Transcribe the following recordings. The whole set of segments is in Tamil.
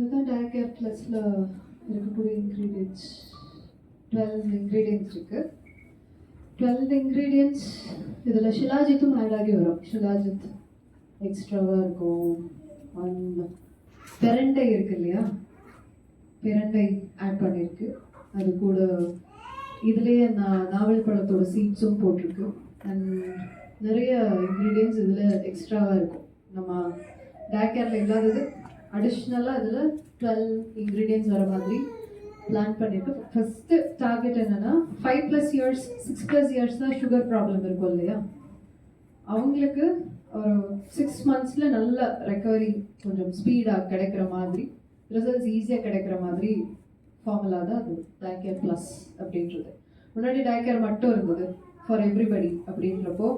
இதுதான் டயகேர் ப்ளஸில் இருக்கக்கூடிய இன்க்ரீடியன்ட்ஸ் 12 இன்க்ரீடியன்ட்ஸ் இருக்குது. 12 இன்க்ரீடியன்ட்ஸ் இதில் ஷிலாஜித்தும் ஆட் ஆகி வரும். ஷிலாஜித் எக்ஸ்ட்ராவாக இருக்கும். அண்ட் பெரண்டை இருக்கு இல்லையா, பெரண்டை ஆட் பண்ணியிருக்கு. அது கூட இதுலேயே நாவல் பழத்தோட சீட்ஸும் போட்டிருக்கு. அண்ட் நிறைய இன்க்ரீடியன்ட்ஸ் இதில் எக்ஸ்ட்ராவாக இருக்கும். நம்ம டயகேரில் இல்லாதது அடிஷ்னலாக இதில் 12 இன்க்ரீடியன்ட்ஸ் வர மாதிரி பிளான் பண்ணியிருக்கு. ஃபஸ்ட்டு டார்கெட் என்னென்னா 5+ இயர்ஸ் 6+ இயர்ஸ் தான் சுகர் ப்ராப்ளம் இருக்கும் இல்லையா, அவங்களுக்கு ஒரு 6 மந்த்ஸில் நல்ல ரெக்கவரி கொஞ்சம் ஸ்பீடாக கிடைக்கிற மாதிரி, ரிசல்ட்ஸ் ஈஸியாக கிடைக்கிற மாதிரி ஃபார்முலா தான் அது டயகேர் ப்ளஸ் அப்படின்றது. முன்னாடி டயகேர் மட்டும் இருந்தது ஃபார் எவ்ரிபடி. அப்படின்றப்போ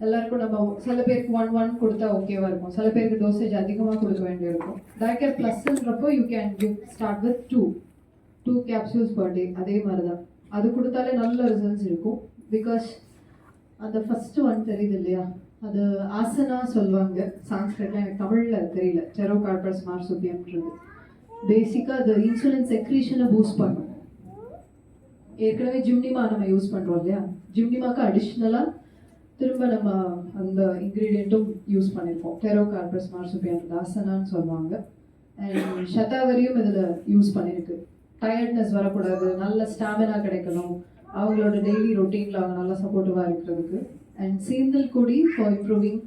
எல்லாருக்கும் நம்ம சில பேருக்கு 1 கொடுத்தா ஓகேவாக இருக்கும், சில பேருக்கு டோசேஜ் அதிகமாக கொடுக்க வேண்டியிருக்கும். டயகேர் ப்ளஸ்ன்றப்போ you can start with 2 capsules per day. அதே மாதிரி தான் அது கொடுத்தாலே நல்ல ரிசல்ட்ஸ் இருக்கும். பிகாஸ் அந்த ஃபஸ்ட்டு ஒன் தெரியுது இல்லையா, அது ஆசனா சொல்லுவாங்க சான்ஸ்கிரிட்ல, எனக்கு தமிழில் தெரியல. டெரோகார்பஸ் மார்சுபியம்ன்றது பேசிக்காக அது இன்சுலின் செக்ரீஷனை பூஸ்ட் பண்ணும். ஏற்கனவே ஜிம்னிமா நம்ம யூஸ் பண்ணுறோம் இல்லையா, ஜிம்னிமாக்கு அடிஷ்னலாக திரும்ப நம்ம அந்த இன்க்ரீடியண்ட்டும் யூஸ் பண்ணியிருக்கோம். டெரோகார்பஸ் மார்சுபியம் ஆசனான்னு சொல்லுவாங்க. அண்ட் சதாவரியும் இதில் யூஸ் பண்ணியிருக்கு. டயர்ட்னஸ் வரக்கூடாது, நல்ல ஸ்டாமினா கிடைக்கணும், அவங்களோட டெய்லி ரொட்டீனில் அவங்க நல்லா சப்போர்ட்டிவாக இருக்கிறதுக்கு. அண்ட் சீந்தல் கொடி for improving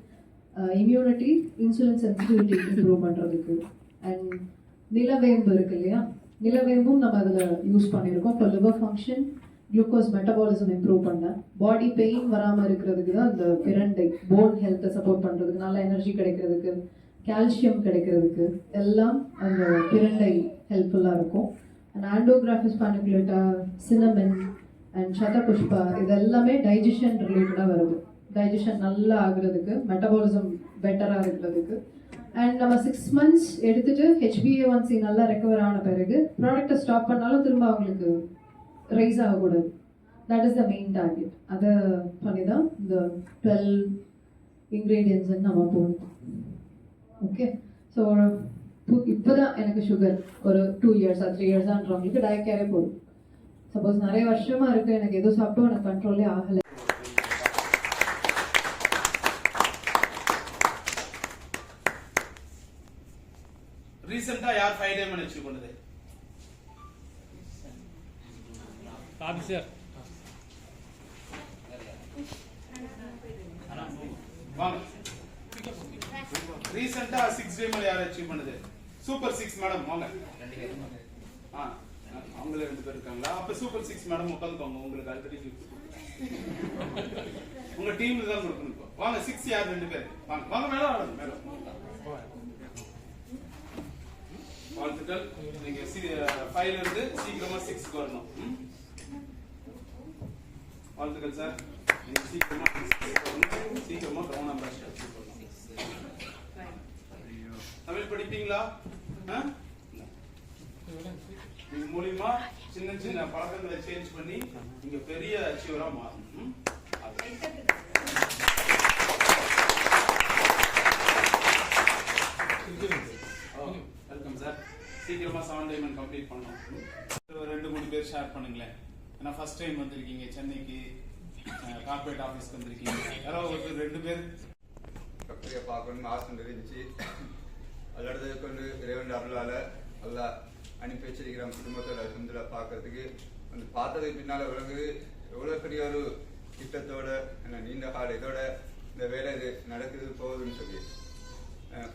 immunity, insulin sensitivity improve பண்ணுறதுக்கு. அண்ட் நிலவேம்பு இருக்கு இல்லையா, நிலவேம்பும் நம்ம அதில் யூஸ் பண்ணியிருக்கோம் for liver function, glucose metabolism improve பண்ண, பாடி பெயின் வராமல் இருக்கிறதுக்கு தான் அந்த பிரண்டை, போன் ஹெல்த்தை சப்போர்ட் பண்ணுறதுக்கு, நல்ல எனர்ஜி கிடைக்கிறதுக்கு, கால்சியம் கிடைக்கிறதுக்கு எல்லாம் அந்த பிரண்டை ஹெல்ப்ஃபுல்லாக இருக்கும். அண்ட் ஆண்டோகிராஃபிஸ் பானிகுலேட்டா, சினமன் அண்ட் சதபுஷ்பா இது எல்லாமே டைஜஷன் ரிலேட்டடாக வருது. டைஜஷன் நல்லா ஆகுறதுக்கு, மெட்டபாலிசம் பெட்டராக இருக்கிறதுக்கு. அண்ட் நம்ம 6 மந்த்ஸ் எடுத்துட்டு HbA1c நல்லா ரெக்கவர் ஆன பிறகு ப்ராடக்டை ஸ்டாப் பண்ணாலும் திரும்ப அவங்களுக்கு ரைஸ் ஆகக்கூடாது. That is the main target. அதை பண்ணி தான் இந்த 12 இன்க்ரீடியன்ட்ஸ்ன்னு நம்ம போகணும். ஓகே, ஸோ இப்போ தான் எனக்கு சுகர் ஒரு 2 இயர்ஸா 3 இயர்ஸான்றவங்களுக்கு டயகேரே போதும். சப்போஸ் நிறைய வருஷமா இருக்கு, எனக்கு எதுவும் சாப்பிட்டோம் எனக்கு கண்ட்ரோலே ஆகலை. ரீசெண்டா யார் 5 டைமண்ட் அச்சீவ் பண்ணது? ஆபீசர் வாங்க. ரீசெண்டா 6 டைமண்ட் யார் அச்சீவ் பண்ணது? சூப்பர் 6 மேடம் வாங்க. அவங்களே 2 பேர் இருக்காங்களா? அப்ப சூப்பர் 6 மேடம் உட்காந்துக்கோங்க. உங்களுக்கு ஆல்ரெடி உங்க டீம்ல தான் கொடுக்கணும். வாங்க 6 யார் 2 பேர் வாங்க. வாங்க மேடம், மேடம் வாழ்த்துக்கள். நீங்க 5ல இருந்து சீக்கிரமா 6க்கு வரணும். வாழ்த்துக்கள் சார். நீங்க சீக்கிரமா 6க்கு வரணும். சீக்கிரமா கரோனா பேட்ச் அச்சீவ் பண்ணணும். தமிழ் படிப்பீங்களா? இது மூலியமா சின்ன சின்ன பழக்கங்களை சேஞ்ச் பண்ணி நீங்க பெரிய அச்சீவரா மாறணும். Welcome sir. சீக்கிரமா 7 டைமண்ட் கம்ப்ளீட் பண்ணணும். 2-3 பேர் ஷேர் பண்ணுங்களேன். ஏன்னா ஃபர்ஸ்ட் டைம் வந்திருக்கீங்க, சென்னைக்கு கார்பரேட் ஆஃபீஸ்க்கு வந்திருக்கீங்க. யாராவது ஒரு 2 பேர் ஃபேக்டரியை பார்க்கணும்னு ஆசை இருந்துச்சு. அதோட கொண்டு இறைவன் அருளால் நல்லா அனுப்பி வச்சிருக்கிறோம். குடும்பத்தோட சுந்தர பார்க்கறதுக்கு வந்து பார்த்ததுக்கு பின்னால் விளங்குது எவ்வளோ பெரிய ஒரு திட்டத்தோட நீண்ட கால இதோட இந்த வேலை இது நடக்குது போகுதுன்னு சொல்லி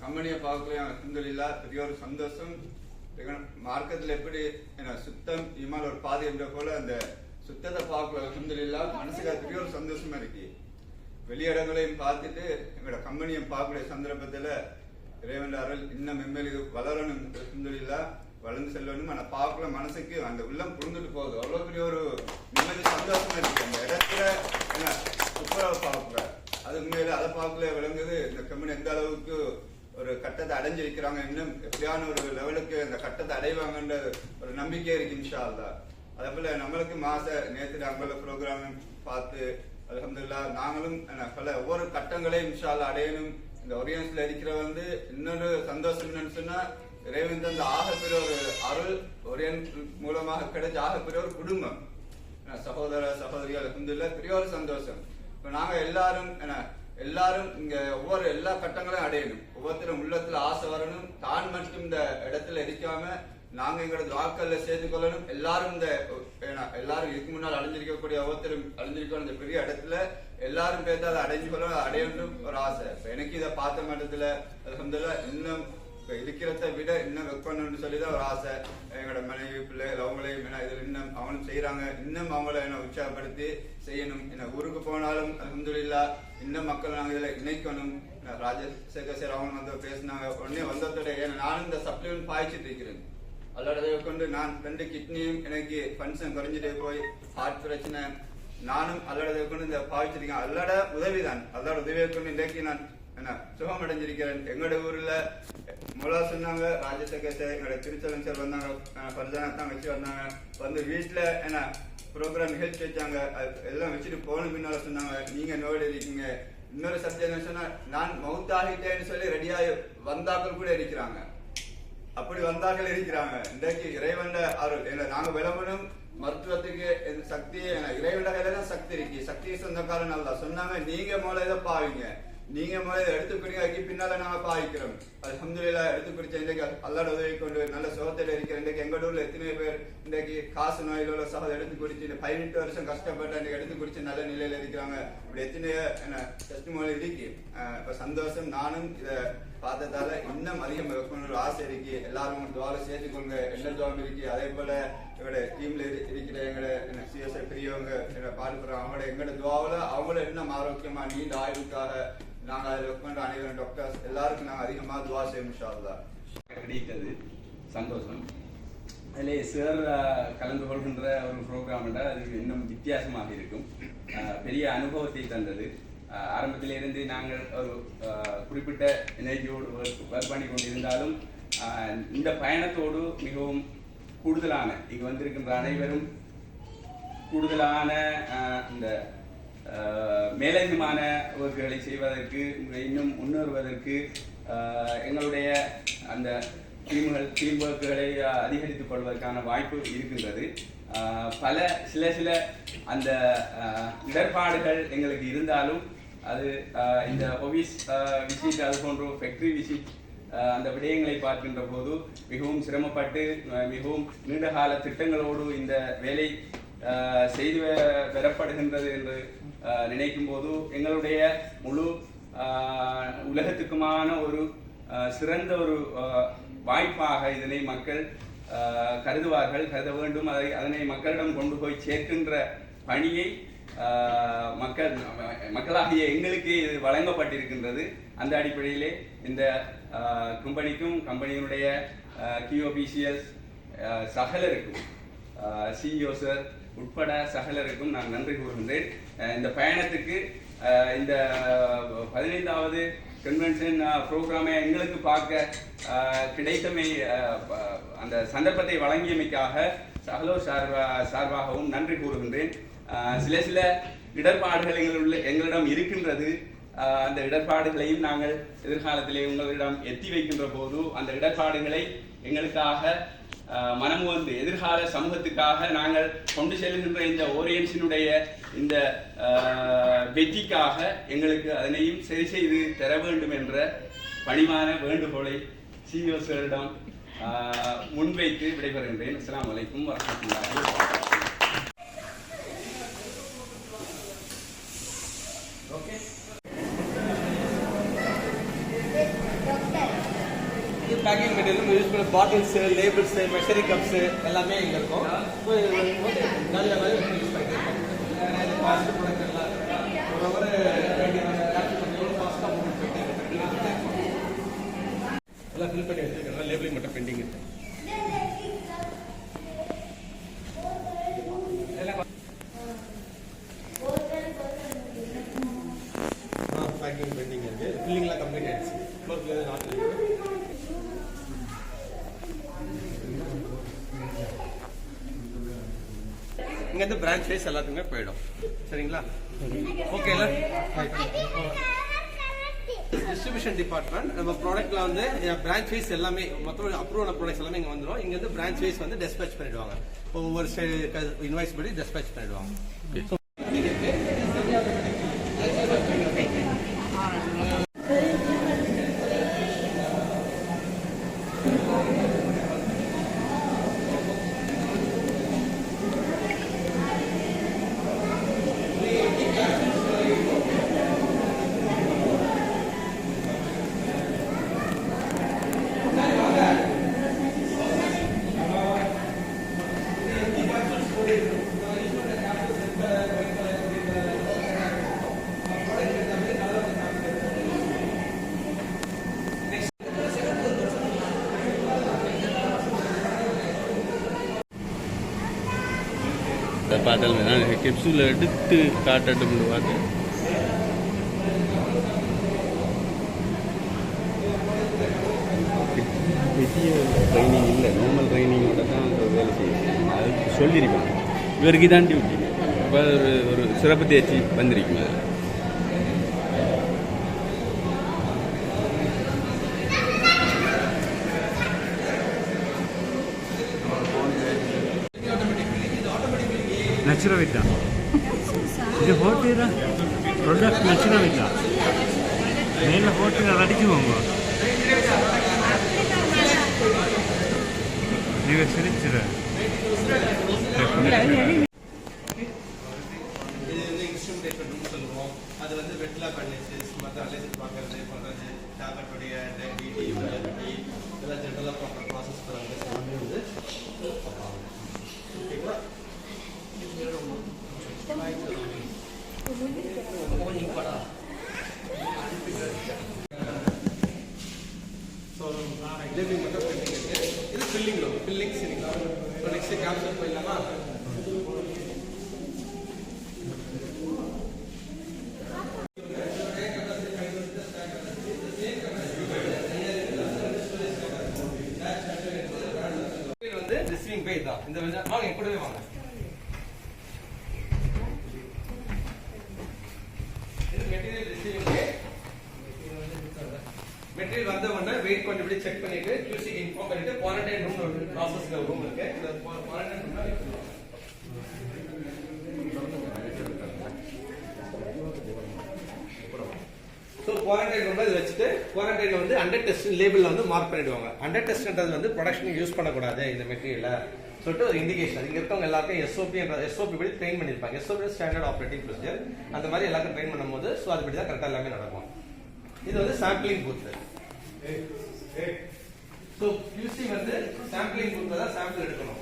கம்பெனியை பார்க்கலையும் சுந்தரில்லா பெரிய ஒரு சந்தோஷம். மார்க்கெட்டில் எப்படி சுத்தம் இமால் ஒரு பாதி என்ற போல அந்த சுத்தத்தை பார்க்கல சுந்தரில்லா மனசுக்கு அது பெரிய ஒரு சந்தோஷமா இருக்கு. வெளியிடங்களையும் பார்த்துட்டு எங்களோட கம்பெனியை பார்க்கக்கூடிய சந்தர்ப்பத்தில் இறைவன் அருள் இன்னும் மெம்மேல் இது வளரணும். சுந்தரில்லா வளர்ந்து செல்லணும். ஆனால் பார்க்கல மனசுக்கு அந்த உள்ளம் புரிந்துட்டு போகுது. அவ்வளோ பெரிய ஒரு நிம்மதி சந்தோஷமா இருக்கு. அந்த இடத்துல என்ன துப்புரவை பார்க்கல அது உண்மையில அதை பார்க்கல விளங்குது. இந்த கம்பெனி எந்த அளவுக்கு ஒரு கட்டத்தை அடைஞ்சிருக்கிறாங்க, இன்னும் எப்படியான ஒரு லெவலுக்கு அந்த கட்டத்தை அடைவாங்கன்ற ஒரு நம்பிக்கை இருக்கு இன்ஷா அல்லாஹ். அதே போல நம்மளுக்கு நேற்று நம்மள ப்ரோக்ராம் பார்த்து அல்ஹம்துலில்லாஹ் நாங்களும் பல ஒவ்வொரு கட்டங்களையும் இன்ஷா அல்லாஹ் அடையணும். இந்த ஒரியன்ஸ்ல இருக்கிற இன்னொரு சந்தோஷம் என்னன்னு சொன்னா இறைவன் தந்த ஆகப்பெரிய ஒரு அருள் ஒரேன் மூலமாக கிடைச்ச ஆகப்பெரிய ஒரு குடும்பம். சகோதர சகோதரிகள் அல்ஹம்துலில்லாஹ் பெரிய ஒரு சந்தோஷம். இப்ப நாங்க எல்லாரும் இங்க ஒவ்வொரு எல்லா கட்டங்களையும் அடையணும். ஒவ்வொருத்தரும் உள்ளத்துல ஆசை வரணும். தான் மட்டும் இந்த இடத்துல இருக்காம நாங்க எங்களோட வாக்கல்ல சேர்த்து கொள்ளணும். எல்லாரும் எல்லாரும் இதுக்கு முன்னால் அடைஞ்சிருக்கக்கூடிய ஒவ்வொருத்தரும் அடைஞ்சிருக்க இந்த பெரிய இடத்துல எல்லாரும் பேர்த்து அதை அடைஞ்சு கொள்ளணும், அடையணும் ஒரு ஆசை. இப்ப எனக்கு இதை பார்த்த மட்டத்துல அல்ஹம்துலில்லாஹ் இன்னும் இருக்கிறத விட இன்னும் வைக்கணும்னு சொல்லிதான் ஒரு ஆசை. எங்களோட மனைவி பிள்ளைகள் அவங்களையும் இதுல இன்னும் அவங்களும் செய்யறாங்க. இன்னும் அவங்கள உற்சாகப்படுத்தி செய்யணும். ஊருக்கு போனாலும் அல்ஹம்துலில்லாஹ் இன்னும் மக்கள் நாங்க இதுல இணைக்கணும். ராஜசேகர் சார் அவங்க வந்து பேசினாங்க. உடனே வந்ததோட நானும் இந்த சப்ளிமெண்ட் பாய்ச்சிட்டு இருக்கிறேன். அதோட கொண்டு நான் 2 கிட்னியும் எனக்கு ஃபங்க்ஷன் குறைஞ்சிட்டே போய் ஹார்ட் பிரச்சனை நானும் அதோட கொண்டு இந்த பாய்ச்சிருக்கேன். அதோட உதவிதான். அதோட உதவியை கொண்டு இன்றைக்கு நான் சுகம் அடைஞ்சிருக்கிறேன். எங்களோட ஊர்ல முலா சொன்னாங்க, ராஜசேகர் சார் எங்களோட திருச்சலன் சார் வந்தாங்க, பரிதான தான் வச்சு வந்தாங்க. வந்து வீட்டுல ப்ரோக்ராம் நிகழ்ச்சி வச்சாங்க. எல்லாம் வச்சுட்டு போன பின்னால சொன்னாங்க, நீங்க நோடு இருக்கீங்க. இன்னொரு சப்ஜெக்ட் என்ன சொன்னா, நான் மவுத் ஆகிட்டேன்னு சொல்லி ரெடியாகி வந்தாக்கள் கூட இருக்கிறாங்க. அப்படி வந்தாக்கள் இருக்கிறாங்க. இன்றைக்கு இறைவன் அருள் நாங்க விளம்பரம் மருத்துவத்துக்கு சக்தி இறைவன் கையில தான் சக்தி இருக்கு. சக்தியை சொந்தக்காரன் நல்லா சொன்னாங்க, நீங்க முதல்ல இதை பாவீங்க, நீங்க முதல்ல எடுத்துக்கிறீங்க, பின்னால நாங்க பாவிக்கிறோம். அல்ஹம்துலில்லாஹ் எடுத்து குடிச்ச இன்றைக்கு அல்லாஹ்வோட உதவி கொண்டு நல்ல சுகத்தில் இருக்கிற இன்றைக்கு எங்க ஊர்ல எத்தனை பேர் இன்றைக்கு காசு நோயில உள்ள சகோதரர் எடுத்து குடிச்சு 18 வருஷம் கஷ்டப்பட்டு அன்றைக்கு எடுத்து குடிச்சு நல்ல நிலையில இருக்கிறாங்க. இப்படி எத்தனையோ டெஸ்டிமோனி இருக்கு. இப்ப சந்தோஷம். நானும் இதை பார்த்ததால இன்னும் அதிகம் வைக்கணும்னு ஆசை இருக்கு. எல்லாரும் துவால சேர்த்துக்கொள்ளுங்க. எல்லா துவாலும் இருக்கு. அதே போல எங்களோட டீம்ல இருக்கிற எங்களோட சிஎஸ்ஐ பெரியவங்க பாடுபடுற எங்களோட துவாவில அவங்கள இன்னும் ஆரோக்கியமா நீண்ட ஆயுளுக்காக நாங்க அதில் ஒர்க் பண்ற அனைவரும் டாக்டர்ஸ் எல்லாருக்கும் நாங்கள் அதிகமாக துவா செய்யும் இன்ஷா அல்லாஹ். கிடைத்தது சந்தோஷம். அதில் சார் கலந்து கொள்கின்ற ஒரு ப்ரோக்ராம் அது இன்னும் வித்தியாசமாக இருக்கும். பெரிய அனுபவத்தை தந்தது. ஆரம்பத்திலிருந்து நாங்கள் ஒரு குறிப்பிட்ட எனர்ஜியோடு ஒர்க் பண்ணி கொண்டிருந்தாலும் இந்த பயணத்தோடு மிகவும் கூடுதலான இங்கு வந்திருக்கின்ற அனைவரும் கூடுதலான இந்த மேலதிகமான ஒர்க்குகளை செய்வதற்கு இன்னும் முன்னேறுவதற்கு எங்களுடைய அந்த டீம் ஒர்க்குகளை அதிகரித்துக் கொள்வதற்கான வாய்ப்பு இருக்கின்றது. சில அந்த இடர்பாடுகள் எங்களுக்கு இருந்தாலும் அது இந்த ஆஃபீஸ் விசிட் அது போன்ற ஃபேக்டரி விசிட் அந்த விடயங்களை பார்க்கின்ற போது மிகவும் சிரமப்பட்டு மிகவும் நீண்டகால திட்டங்களோடு இந்த வேலை செய்து பெறப்படுகின்றது என்று நினைக்கும் போது எங்களுடைய முழு உலகத்துக்குமான ஒரு சிறந்த ஒரு வாய்ப்பாக இதனை மக்கள் கருத வேண்டும். அதனை மக்களிடம் கொண்டு போய் சேர்க்கின்ற பணியை மக்களாகிய எங்களுக்கு இது வழங்கப்பட்டிருக்கின்றது. அந்த அடிப்படையிலே இந்த கம்பெனியினுடைய கியூபிசிஎஸ் சகலருக்கும் சிஇஓ சார் உட்பட சகலருக்கும் நான் நன்றி கூறுகின்றேன். இந்த பயணத்துக்கு இந்த 15வது கன்வென்ஷன் ப்ரோக்ராமை எங்களுக்கு பார்க்க கிடைத்தமை அந்த சந்தர்ப்பத்தை வழங்கியமைக்காக சகலோர் சார்பாகவும் நன்றி கூறுகின்றேன். சில இடர்பாடுகள் எங்களிடம் இருக்கின்றது. அந்த இடர்பாடுகளையும் நாங்கள் எதிர்காலத்திலே உங்களிடம் எத்தி வைக்கின்ற போது அந்த இடர்பாடுகளை எங்களுக்காக மனமுவந்து எதிர்கால சமூகத்துக்காக நாங்கள் கொண்டு செல்கின்ற இந்த ஓரியன்ஸினுடைய இந்த வெற்றிக்காக எங்களுக்கு அதனையும் சரி செய்து தர வேண்டும் என்ற பணிவான வேண்டுகோளை சிஇஓ சாரிடம் முன்வைத்து விடைபெறுகின்றேன். அஸ்ஸலாமு அலைக்கும் வரஹ்மத்துல்லாஹி வபரகாத்துஹு. பேக்கிங் மெட்டீரியல் யூஸ் பண்ண பாட்டில்ஸ், லேபிள்ஸ், மெஷரிங் கப்ஸ் எல்லாமே இங்கே இருக்கும். ஸோ இது வந்து நல்ல மாதிரி யூஸ் பண்ணியிருக்கோம். ஃபாஸ்ட் ப்ராடக்ட் எல்லாம் ஒரு ஃபாஸ்ட்டாக மூவ் போயிட்டு எல்லாம் ஃபில் பண்ணி வச்சுருக்கோம். லேபிளிங் மட்டும் பெண்டிங் இருக்கு. பேக்கிங் பெண்டிங் இருக்கு. ஃபில்லிங்லாம் கம்ப்ளீட் ஆயிடுச்சு. ஃப்ளோர் நாட் இருக்கு. இங்கேருந்து பிரான்ச் வைஸ் எல்லாத்துக்குமே போயிடும். சரிங்களா? ஓகேல. டிஸ்ட்ரிபியூஷன் டிபார்ட்மெண்ட் நம்ம ப்ராடக்ட்ல வந்து பிரான்ச் வைஸ் எல்லாமே மொத்தம் அப்ரூவ் ஆன ப்ராடக்ட்ஸ் எல்லாமே இங்க வந்துடும். இங்க வந்து பிரான்ச் வைஸ் வந்து டிஸ்பேச் பண்ணிடுவாங்க. ஒவ்வொரு இன்வாய்ஸ் படி டிஸ்பேச் பண்ணிடுவாங்க. பாடல் நான் கெப்சூல் எடுத்து காட்டட்டும்னு பார்த்தேன். பெரிய ட்ரைனிங் இல்லை, நார்மல் ட்ரைனிங்கோட தான் வேலை செய்யும். அது சொல்லியிருக்கேன், இவருக்கு தான் டியூட்டி. அப்போ ஒரு சிறப்பு தேர்ச்சி வந்திருக்கும். அது ನ್ಯಾಚುರಲ್ ಇದು ಹೋಗ್ತೀರಾ ಪ್ರಾಡಕ್ಟ್ ನ್ಯಾಚುರಲ್ ಇಲ್ಲ ಮೇಲೆ ಹೋಗ್ತೀರಾ ಅಡಿಕೆ ಹೋಗುವ ನೀವು ಸಿರಿಚ್ಚಿರ அது வந்து வெட்லா கண்டிஷன்ஸ் மற்ற அலைசஸ் பார்க்கறது பண்ணுறது டாக்டருடைய இதெல்லாம் ஜென்ரலாக ப்ராப்பர் ப்ராசஸ் பண்ணுறது எல்லாமே வந்து இது filling room, filling ceiling. So next capsule போயிடலாமா? வந்து ரிசீவிங் பே தான். இந்த வாங்க கூடவே வாங்க. மெட்டீரியல் வந்த உடனே வெயிட் பண்ணி இப்படி செக் பண்ணிட்டு QC இன்ஃபார்ம் பண்ணிட்டு குவாரண்டைன் ரூம் ஒரு ப்ராசஸ்ல ரூம் இருக்கு. இந்த குவாரண்டைன் ரூம்ல ஸோ குவாரண்டைன் ரூம்ல இது வச்சுட்டு குவாரண்டைன்ல வந்து அண்டர் டெஸ்ட் லேபிள்ல வந்து மார்க் பண்ணிடுவாங்க. அண்டர் டெஸ்ட்ன்றது வந்து ப்ரொடக்ஷனுக்கு யூஸ் பண்ணக்கூடாது இந்த மெட்டீரியலை சொல்லிட்டு ஒரு இண்டிகேஷன். இங்க இருக்கவங்க எல்லாருக்கும் SOP படி ட்ரெயின் பண்ணிருப்பாங்க. SOP standard operating procedure. அந்த மாதிரி எல்லாருக்கும் ட்ரெயின் பண்ணும்போது ஸோ அதுபடி தான் கரெக்டாக எல்லாமே நடக்கும். இது வந்து சாம்பிளிங் பூத். ஸோ QC வந்து சாம்பிளிங் பூத்ல தான் சாம்பிள் எடுக்கணும்.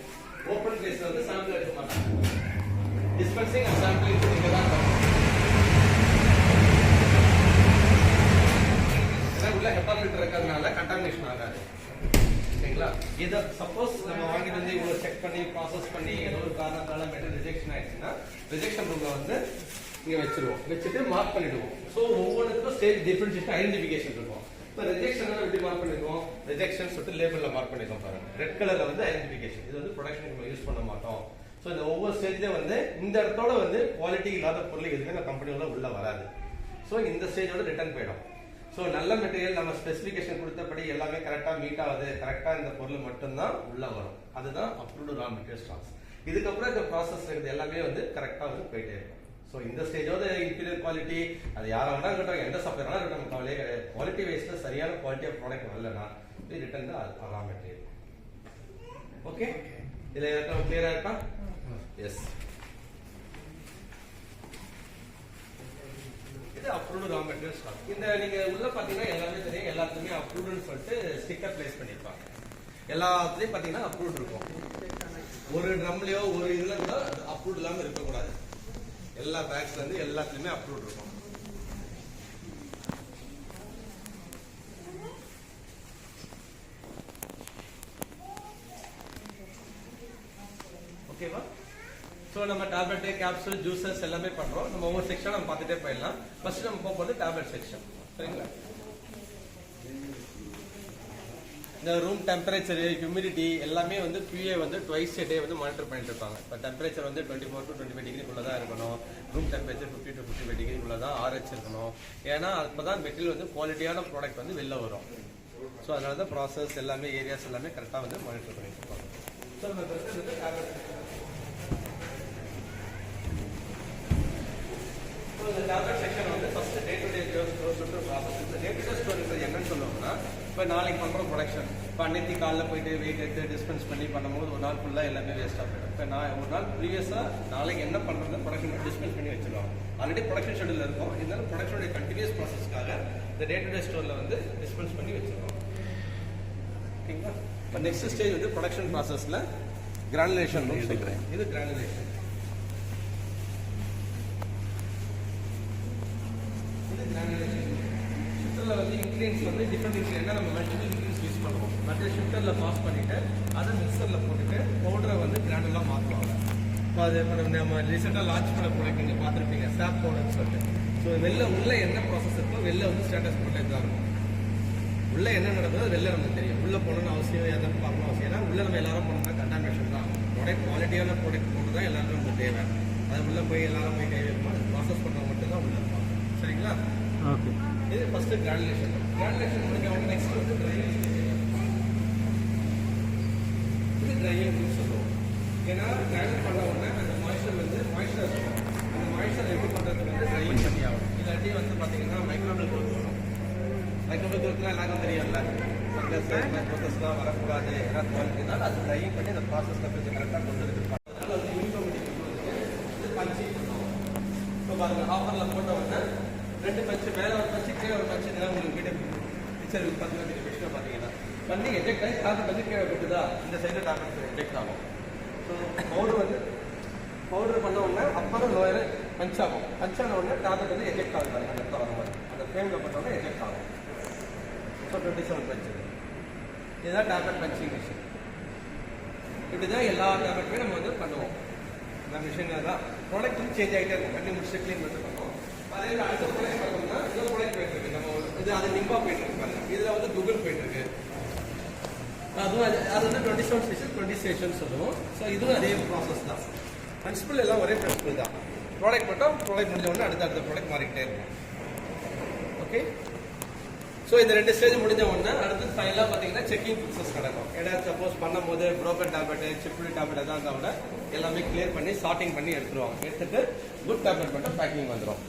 ஓப்பன் பிளேஸ்ல வந்து சாம்பிள் எடுக்க மாட்டாங்க. டிஸ்பென்சிங் அண்ட் சாம்பிளிங் இங்க தான் உள்ள HEPA ஃபில்டர் இருக்கிறதுனால கண்டாமினேஷன் ஆகாது. சரிங்களா? இதை சப்போஸ் நம்ம வாங்கிட்டு வந்து இவ்வளவு செக் பண்ணி ப்ராசஸ் பண்ணி ஏதோ ஒரு காரணத்தால மெட்டீரியல் ரிஜெக்ஷன் ஆயிடுச்சுன்னா ரிஜெக்ஷன் ரூம்ல வந்து இங்க வச்சிருவோம். வச்சுட்டு மார்க் பண்ணிடுவோம். ஸோ ஒவ்வொன்றுக்கும் ஸ்டேஜ் டிஃபரன்ஷியேஷன் ஐடென்டிஃபிகேஷன் இருக்கும். இப்போ ரிஜெக்ஷன் எப்படி மார்க் பண்ணிருக்கோம்? ரிஜெக்ஷன் சொல்லிட்டு லேபிள்ல மார்க் பண்ணிருக்கோம் பாருங்க. ரெட் கலர்ல வந்து ஐடென்டிஃபிகேஷன். இது வந்து ப்ரொடக்ஷனுக்கு நம்ம யூஸ் பண்ண மாட்டோம். ஸோ இந்த ஒவ்வொரு ஸ்டேஜ்லயும் வந்து இந்த இடத்தோட வந்து குவாலிட்டி இல்லாத பொருள் எதுவுமே இந்த கம்பெனியோட உள்ள வராது. ஸோ இந்த ஸ்டேஜோட ரிட்டர்ன் போயிடும். ஸோ நல்ல மெட்டீரியல் நம்ம ஸ்பெசிஃபிகேஷன் கொடுத்தபடி எல்லாமே கரெக்டாக மீட் ஆகுது, கரெக்டாக இந்த பொருள் மட்டும்தான் உள்ள வரும். அதுதான் அப்ரூவ்டு ரா மெட்டீரியல் ஸ்டாக்ஸ். இதுக்கப்புறம் இந்த ப்ராசஸ் இருக்கிறது எல்லாமே வந்து கரெக்டாக வந்து போயிட்டே இருக்கும். ஸோ இந்த ஸ்டேஜோட இன்டீரியர் குவாலிட்டி அது யாராக வேணா இருக்கட்டும், எந்த சப்ளையராக இருக்கட்டும், நம்ம கவலையே கிடையாது. குவாலிட்டி வைஸ்ல சரியான குவாலிட்டி ஆஃப் ப்ராடக்ட் வரலன்னா ரிட்டர்ன் தான் ரா மெட்டீரியல். ஓகே, இதில் யாருக்கும் கிளியரா இருக்கா? Yes, approved raw material stock. இந்த நீங்க உள்ள பாத்தீங்கன்னா எல்லாமே தெரியும், எல்லாத்துலயுமே அப்ரூவ்டுன்னு சொல்லிட்டு ஸ்டிக்கர் பிளேஸ் பண்ணிருப்பாங்க. எல்லாத்துலயும் பாத்தீங்கன்னா அப்ரூவ்டு இருக்கும். ஒரு ட்ரம்லயோ ஒரு இதுல கூட அப்ரூவ்டு இல்லாம இருக்கக்கூடாது. எல்லா பேக்ஸ்ல இருந்து எல்லாத்துலயுமே அப்ரூவ்டு இருக்கும். ஓகேவா? ஸோ நம்ம டேப்லெட், கேப்சூல், ஜூசஸ் எல்லாமே பண்றோம். நம்ம ஒவ்வொரு செக்ஷன் நம்ம பார்த்துட்டே போயிடலாம். ஃபர்ஸ்ட் நம்ம போகும்போது டேப்லெட் செக்ஷன். சரிங்களா? இந்த ரூம் டெம்பரேச்சர், ஹியூமிடிட்டி எல்லாமே வந்து QA வந்து ட்வைஸ் a day வந்து மானிட்டர் பண்ணிட்டு இருப்பாங்க. இப்போ டெம்பரேச்சர் வந்து 24 to 25 டிகிரிக்குள்ள தான் இருக்கணும். ரூம் டெம்பரேச்சர் 50 to 55 டிகிரிக்குள்ள லெவலில் தான் ஆற வச்சிருக்கணும். ஏன்னா அப்போ தான் மெட்டீரியல் வந்து குவாலிட்டியான ப்ராடக்ட் வந்து வெளில வரும். ஸோ அதனால தான் ப்ராசஸ் எல்லாமே ஏரியாஸ் எல்லாமே கரெக்டாக வந்து மானிட்டர் பண்ணிட்டு இருக்கோம். ஸோ நம்ம இந்த டேப்லெட் செக்ஷன் வந்து first day to day process. இந்த டே டு டே ஸ்டோர் என்னன்னு சொல்லுவோம்னா, இப்போ நாளைக்கு பண்ணுறோம் ப்ரொடக்ஷன். இப்போ அன்னைக்கு காலைல போயிட்டு வெயிட் எடுத்து டிஸ்பென்ஸ் பண்ணி பண்ணும்போது ஒரு நாள் ஃபுல்லாக எல்லாமே வேஸ்ட்டாக போயிடும். இப்போ நான் ஒரு நாள் ப்ரீவியஸாக நாளைக்கு என்ன பண்ணுறது ப்ரொடக்ஷன் டிஸ்பென்ஸ் பண்ணி வச்சிருவோம். ஆல்ரெடி ப்ரொடக்ஷன் ஷெடியூல் இருக்கும். இருந்தாலும் ப்ரொடக்ஷனுடைய கண்டினியூஸ் ப்ராசஸ்க்காக இந்த டே டு டே ஸ்டோரில் வந்து டிஸ்பென்ஸ் பண்ணி வச்சிருக்கோம். ஓகேங்களா? இப்போ நெக்ஸ்ட் ஸ்டேஜ் வந்து ப்ரொடக்ஷன் ப்ராசஸில் கிரானுலேஷன் சொல்கிறேன். இது கிரானுலேஷன். ஷிஃப்டரில் வந்து இன்க்ரீடியன்ஸ் வந்து டிஃப்ரெண்ட் இன்க்ரீடியன்ட் நம்ம மல்டிபிள் இன்க்ரீடியன்ஸ் யூஸ் பண்ணுவோம். மற்ற ஷிஃப்டரில் பாஸ் பண்ணிவிட்டு அதை மிக்சரில் போட்டுட்டு பவுடரை வந்து கிரானுலாக மாற்றுவாங்க. இப்போ அது நம்ம ரீசெண்டாக லான்ச் பண்ண ப்ராடக்ட் நீங்கள் பார்த்துருப்பீங்க, சாப் பவுடர்னு சொல்லிட்டு. ஸோ உள்ள என்ன ப்ராசஸ் இருக்கோ வெளில வந்து ஸ்டேட்டஸ் ப்ராடக்ட் தான் இருக்கும். உள்ளே என்ன நடக்குதோ வெளில நமக்கு தெரியும். உள்ளே போகணும்னு அவசியம் எதாவது பார்க்கணும் அவசியம். ஏன்னா உள்ளே நம்ம எல்லாரும் போனோம்னா கண்டாமினேஷன் தான். ப்ராடக்ட் குவாலிட்டியான ப்ராடக்ட் போட்டு தான் எல்லாருக்கும் நமக்கு தேவை. அது உள்ளே போய் எல்லாரும் போய் தேவை இருக்குமோ அது ப்ராசஸ் பண்ணுறவங்க மட்டும்தான் உள்ளே இருப்பாங்க. சரிங்களா? ஓகே. இது ஃபர்ஸ்ட் கிரானுலேஷன். கிரானுலேஷன் முடிஞ்ச உடனே நெக்ஸ்ட் வந்து ட்ரையிங். இது ட்ரையிங் சொல்லுவோம். ஏன்னா கிரானுலேட் பண்ண உடனே அந்த மாய்ஸ்சர் வந்து மாய்ஸ்சர் இருக்கும். அந்த மாய்ஸ்சர் எப்படி பண்ணுறதுக்கு வந்து ட்ரையிங் பண்ணி ஆகும். இல்லாட்டி வந்து பார்த்தீங்கன்னா மைக்ரோபியல் க்ரோத் வரும். மைக்ரோபியல் க்ரோத்லாம் எல்லாருக்கும் தெரியும்ல. ஃபங்கஸ் ப்ரோசஸ்லாம் வரக்கூடாது. ஏன்னா குவாலிட்டினால அது ட்ரையிங் பண்ணி அந்த ப்ராசஸில் கொஞ்சம் கரெக்டாக கொண்டு வந்துருப்பாங்க. அதனால வந்து யூனிஃபார்மிட்டி இது பஞ்சி பண்ணுவோம். இப்போ பாருங்கள் ஆஃபரில் போட்ட உடனே 2 பஞ்சு மேலே ஒரு பஞ்சு கீழே ஒரு பஞ்சு இதெல்லாம் உங்களுக்கு வீட்டு பிக்சர் பார்த்தீங்கன்னா நீங்கள் விஷயம் பார்த்தீங்கன்னா பண்ணி எஜெக்ட் ஆகி டாக்டர் வந்து கீழே போட்டுதா இந்த சைடில் டாக்டர் எஜெக்ட் ஆகும். ஸோ பவுடர் பண்ண உடனே அப்புறம் லோயர் பஞ்ச் ஆகும். பஞ்ச் ஆன உடனே டாக்டர் வந்து எஜெக்ட் ஆகுது. அந்த இடத்துல வர மாதிரி அந்த ஃப்ரேமில் பண்ண உடனே எஜெக்ட் ஆகும். ஸோ 27 பஞ்சு. இதுதான் டேப்லெட் பஞ்சிங் மிஷின். இப்படி தான் எல்லா டேப்லெட்டுமே நம்ம வந்து பண்ணுவோம். இந்த மிஷினில் தான் ப்ராடக்ட் வந்து சேஞ்ச் ஆகிட்டே இருக்கும். கண்ணி முடிச்சு க்ளீன் பண்ணிட்டு பண்ணுவோம். அதே அடுத்த ப்ராடக்ட் பார்த்தோம்னா இந்த ப்ராடக்ட் போயிட்டு இருக்கு. நம்ம இது அது நிம்பா போயிட்டு இருக்கு பாருங்க. இதில் வந்து கூகுள் போயிட்டு இருக்கு. அதுவும் அது வந்து 27 ஸ்டேஷன் 20 ஸ்டேஷன் சொல்லுவோம். ஸோ இதுவும் அதே ப்ராசஸ் தான். பிரின்சிபல் எல்லாம் ஒரே பிரின்சிபல் தான். ப்ராடக்ட் மட்டும் ப்ராடக்ட் முடிஞ்ச உடனே அடுத்த ப்ராடக்ட் மாறிக்கிட்டே இருக்கும். ஓகே. ஸோ இந்த 2 ஸ்டேஜ் முடிஞ்ச உடனே அடுத்து ஃபைனலாக பார்த்தீங்கன்னா செக்கிங் ப்ராசஸ் நடக்கும். ஏதாவது சப்போஸ் பண்ணும்போது ப்ரோக்கன் டேப்லெட்டு சிப்லி டேப்லெட் எதாவது இருந்தால் கூட எல்லாமே கிளியர் பண்ணி சார்ட்டிங் பண்ணி எடுத்துருவாங்க. எடுத்துட்டு குட் டேப்லெட் மட்டும் பேக்கிங் வந்துடும்.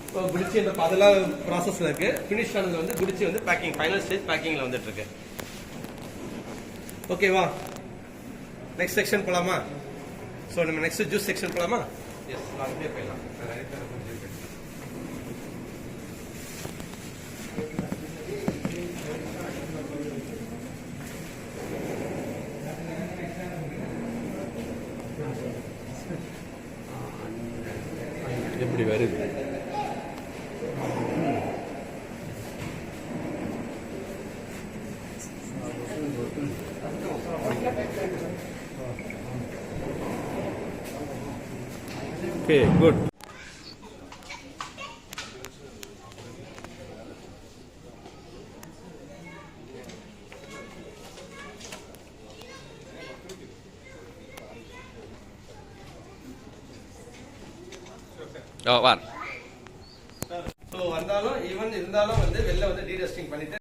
இப்போ குடிச்சி இந்த அதெல்லாம் ப்ராசஸில் இருக்கு. ஃபினிஷ் ஆனது வந்து குடிச்சி வந்து பேக்கிங் ஃபைனல் ஸ்டேஜ் பேக்கிங்கில் வந்துட்டு இருக்கு. ஓகேவா? நெக்ஸ்ட் செக்ஷன் போகலாமா? ஸோ நம்ம நெக்ஸ்ட் ஜூஸ் செக்ஷன் போகலாமா? எஸ், நாலு பேர் போயிடலாம். எப்படி வருது? Okay, good. ஸோ வந்தாலும் ஈவன் இருந்தாலும் வந்து வெளில வந்து டீடஸ்டிங் பண்ணிட்டு